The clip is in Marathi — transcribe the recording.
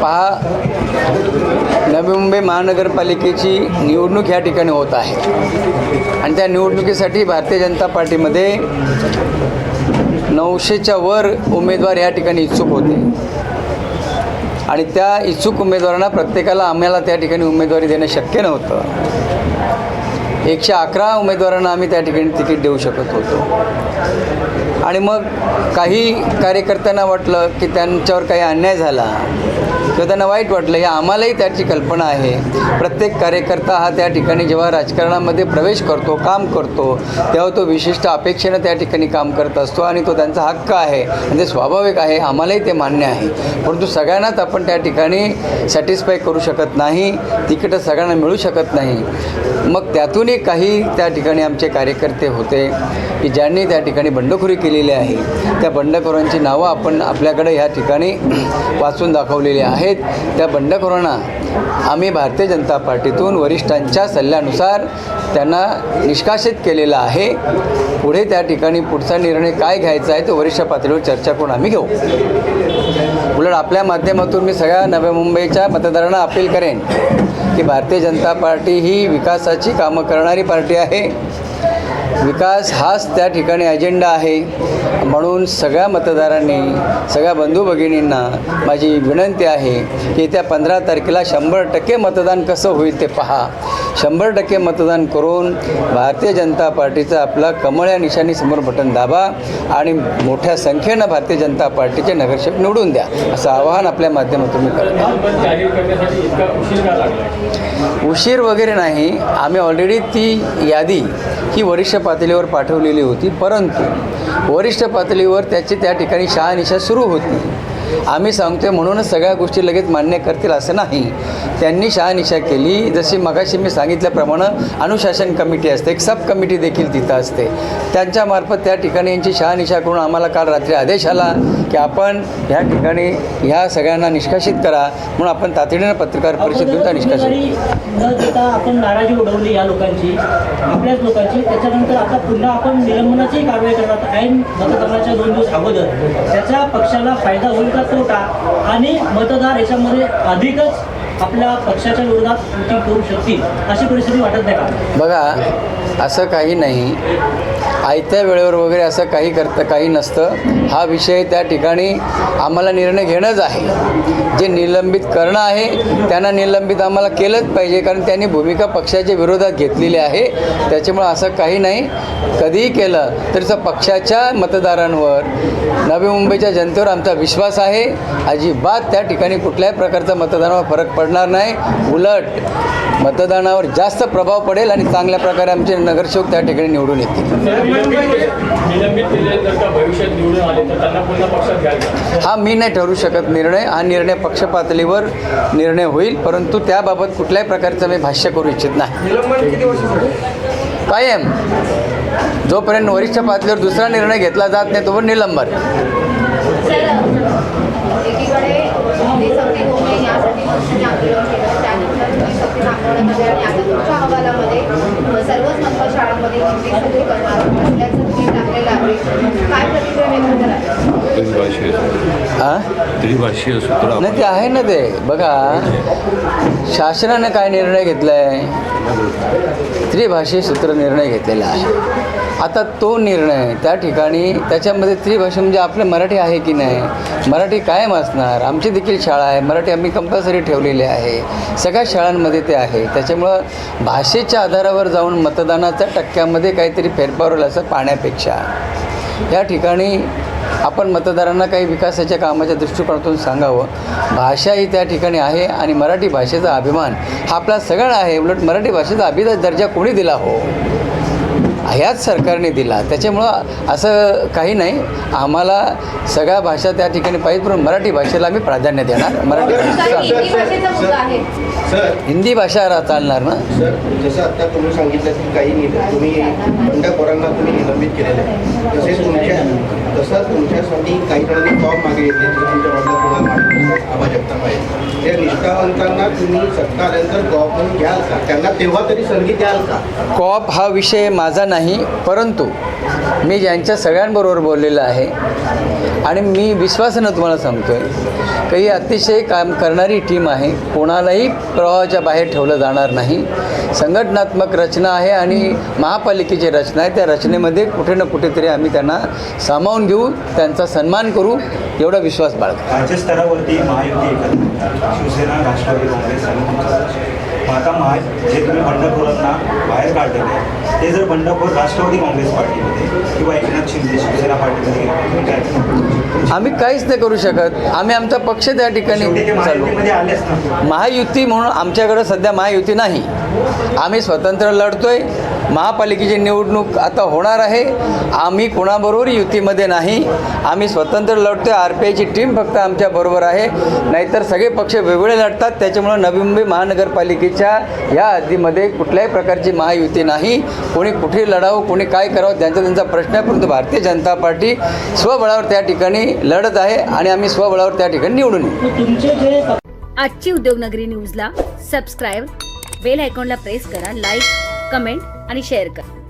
पहा, नवी मुंबई महानगरपालिकेची निवडणूक ह्या ठिकाणी होत आहे आणि त्या निवडणुकीसाठी भारतीय जनता पार्टीमध्ये 900च्या वर उमेदवार या ठिकाणी इच्छुक होते आणि त्या इच्छुक उमेदवारांना प्रत्येकाला आम्हाला त्या ठिकाणी उमेदवारी देणं शक्य नव्हतं. 111 उमेदवारांना आम्ही त्या ठिकाणी तिकीट देऊ शकत होतो आणि मग काही कार्यकर्त्यांना वाटलं की त्यांच्यावर काही अन्याय झाला किंवा त्यांना वाईट वाटलं. या आम्हालाही त्याची कल्पना आहे. प्रत्येक कार्यकर्ता हा त्या ठिकाणी जेव्हा राजकारणामध्ये प्रवेश करतो, काम करतो, तेव्हा तो विशिष्ट अपेक्षेनं त्या ठिकाणी काम करत असतो आणि तो त्यांचा हक्क आहे आणि ते स्वाभाविक आहे. आम्हालाही ते मान्य आहे. परंतु सगळ्यांनाच आपण त्या ठिकाणी सॅटिस्फाय करू शकत नाही, तिकीटं सगळ्यांना मिळू शकत नाही. मग त्यातूनही काही त्या ठिकाणी आमचे कार्यकर्ते होते की ज्यांनी त्या ठिकाणी बंडखोरी केलेली आहे. त्या बंडखोरांची नावं आपण आपल्याकडे ह्या ठिकाणी वाचून दाखवलेली आहेत. त्या बंडखोरांना आम्ही भारतीय जनता पार्टीतून वरिष्ठांच्या सल्ल्यानुसार त्यांना निष्कासित केलेलं आहे. पुढे त्या ठिकाणी पुढचा निर्णय काय घ्यायचा आहे तो वरिष्ठ पातळीवर चर्चा करून आम्ही घेऊ. उलट आपल्या माध्यमातून मी सगळ्या नव्या मुंबईच्या मतदारांना अपील करेन की भारतीय जनता पार्टी ही विकासाची कामं करणारी पार्टी आहे. विकास हाच त्या ठिकाणी अजेंडा आहे. म्हणून सगळ्या मतदारांनी, सगळ्या बंधू भगिनींना माझी विनंती आहे की येत्या 15 तारखेला 100% मतदान कसं होईल ते पहा. 100% मतदान करून भारतीय जनता पार्टीचं आपला कमळ या निशाणीसमोर बटन दाबा आणि मोठ्या संख्येनं भारतीय जनता पार्टीचे नगरसेवक निवडून द्या, असं आवाहन आपल्या माध्यमातून मी करतो. उशीर वगैरे नाही. आम्ही ऑलरेडी ती यादी ही वरिष्ठ पातळीवर पाठवलेली होती, परंतु वरिष्ठ पातळीवर त्याची त्या ठिकाणी शहानिशा सुरू होती. आम्ही सांगतोय म्हणूनच सगळ्या गोष्टी लगेच मान्य करतील असं नाही. त्यांनी शहानिशा केली. जशी मगाशी मी सांगितल्याप्रमाणे अनुशासन कमिटी असते, एक सब कमिटी देखील तिथं असते. त्यांच्यामार्फत त्या ठिकाणी यांची शहानिशा करून आम्हाला काल रात्री आदेश आला की आपण ह्या ठिकाणी ह्या सगळ्यांना निष्कासित करा. म्हणून आपण तातडीनं पत्रकार परिषद घेऊन त्या निष्कासित. आपण नाराजी उडवली या लोकांची, आपल्याच लोकांची. त्याच्यानंतर आता पुन्हा आपण निलंबनाची कारवाई करणार ऐन मतदानाच्या 2 दिवस अगोदर. त्याचा पक्षाला फायदा होईल का तोटा, आणि मतदार याच्यामध्ये अधिकच आपल्या पक्षाच्या विरोधात वोटिंग करू शकतील अशी परिस्थिती वाटत नाही का? बघा, असं काही नाही. आयत्या वेळेवर वगैरे असं काही नसतं. हा विषय त्या ठिकाणी आम्हाला निर्णय घेणंच आहे. जे निलंबित करणं आहे त्यांना निलंबित आम्हाला केलंच पाहिजे, कारण त्यांनी भूमिका पक्षाच्या विरोधात घेतलेली आहे. त्याच्यामुळं असं काही नाही. कधीही केलं तरी पक्षाच्या मतदारांवर, नवी मुंबईच्या जनतेवर आमचा विश्वास आहे. अजिबात त्या ठिकाणी कुठल्याही प्रकारचा मतदानावर फरक पडणार नाही. उलट मतदानावर जास्त प्रभाव पडेल आणि चांगल्या प्रकारे आमचे नगरसेवक त्या ठिकाणी निवडून येतील. हा मी नाही ठरवू शकत निर्णय. हा निर्णय पक्ष पातळीवर निर्णय होईल, परंतु त्याबाबत कुठल्याही प्रकारचं मी भाष्य करू इच्छित नाही. कायम जोपर्यंत वरिष्ठ पातळीवर दुसरा निर्णय घेतला जात नाही तोवर निलंबन. नाही ते आहे ना. ते बघा, शासनाने काय निर्णय घेतला आहे, त्रिभाषी सूत्र निर्णय घेतलेला आहे. आता तो निर्णय त्या ठिकाणी त्याच्यामध्ये त्रिभाषा म्हणजे आपलं मराठी आहे की नाही, मराठी कायम असणार. आमची देखील शाळा आहे, मराठी आम्ही कंपल्सरी ठेवलेली आहे. सगळ्या शाळांमध्ये ते आहे. त्याच्यामुळं भाषेच्या आधारावर जाऊन मतदानाच्या टक्क्यामध्ये काहीतरी फेरफार होईल असं पाहण्यापेक्षा या ठिकाणी आपण मतदारांना काही विकासाच्या कामाच्या दृष्टिकोनातून सांगावं. भाषा ही त्या ठिकाणी आहे आणि मराठी भाषेचा अभिमान हा आपला सगळा आहे. उलट मराठी भाषेचा अभिजात दर्जा कोणी दिला हो? ह्याच सरकारने दिला. त्याच्यामुळं असं काही नाही. आम्हाला सगळ्या भाषा त्या ठिकाणी पाहिजे, पण मराठी भाषेला आम्ही प्राधान्य देणार. मराठी हिंदी भाषा चालणार ना. सर, जसं आता तुम्ही सांगितलं की काही तुम्ही बंडखोरांना तुम्ही निलंबित केलेलं आहे, तसंच तुमच्यासाठी काही जणांनी फॉर्म मागे घेतले. तुमच्या बाजूला आबा जगताप आहे, ते विद्यावंतांना तुम्ही सत्ता आल्यानंतर गॉप म्हणून घ्याल का? त्यांना तेव्हा तरी संधी द्याल का? कॉप हा विषय माझा नाही, परंतु मी ज्यांच्या सगळ्यांबरोबर बोललेलं आहे आणि मी विश्वासानं तुम्हाला सांगतो आहे की ही अतिशय काम करणारी टीम आहे. कोणालाही प्रवाहाच्या बाहेर ठेवलं जाणार नाही. संघटनात्मक रचना आहे आणि महापालिकेची रचना आहे. त्या रचनेमध्ये कुठे ना कुठेतरी आम्ही त्यांना सामावून घेऊ, त्यांचा सन्मान करू, एवढा विश्वास बाळगतो. राज्यस्तरावरती महायुती एकत्र शिवसेना, राष्ट्रवादी काँग्रेस आणि तुमचा पक्ष. मग आता जे तुम्ही बंडखोरांना बाहेर काढलेले आहे ते जर बंडखोर राष्ट्रवादी काँग्रेस पार्टीमध्ये किंवा एकनाथ शिंदे शिवसेना पार्टीमध्ये गेले, तुम्ही काय करणार? आम्ही काहीच नाही करू शकत. आम्ही आमचा पक्ष त्या ठिकाणी शेवटी ते चालू. महायुतीमध्ये आलेच ना. महायुती म्हणून आमच्याकडं सध्या महायुती नाही. आम्ही स्वतंत्र लढतोय. महापालिकेची निवडणूक आता होणार आहे. आम्ही कोणाबरोबर युतीमध्ये नाही. आम्ही स्वतंत्र लढतोय. RPIची टीम फक्त आमच्याबरोबर आहे. नाहीतर सगळे पक्ष वेगवेगळे लढतात. त्याच्यामुळं नवी मुंबई महानगरपालिकेच्या या हद्दीमध्ये कुठल्याही प्रकारची महायुती नाही. कोणी कुठे लढावं, कोणी काय करावं, त्यांचा त्यांचा प्रश्न आहे. परंतु भारतीय जनता पार्टी स्वबळावर त्या ठिकाणी लढत आहे आणि आम्ही स्वबळावर त्या ठिकाणी निवडून येऊ. तुमचे जे आजची उद्योगनगरी न्यूजला सबस्क्राईब, बेल आयकॉनला प्रेस करा, लाईक, कमेंट आणि शेअर करा.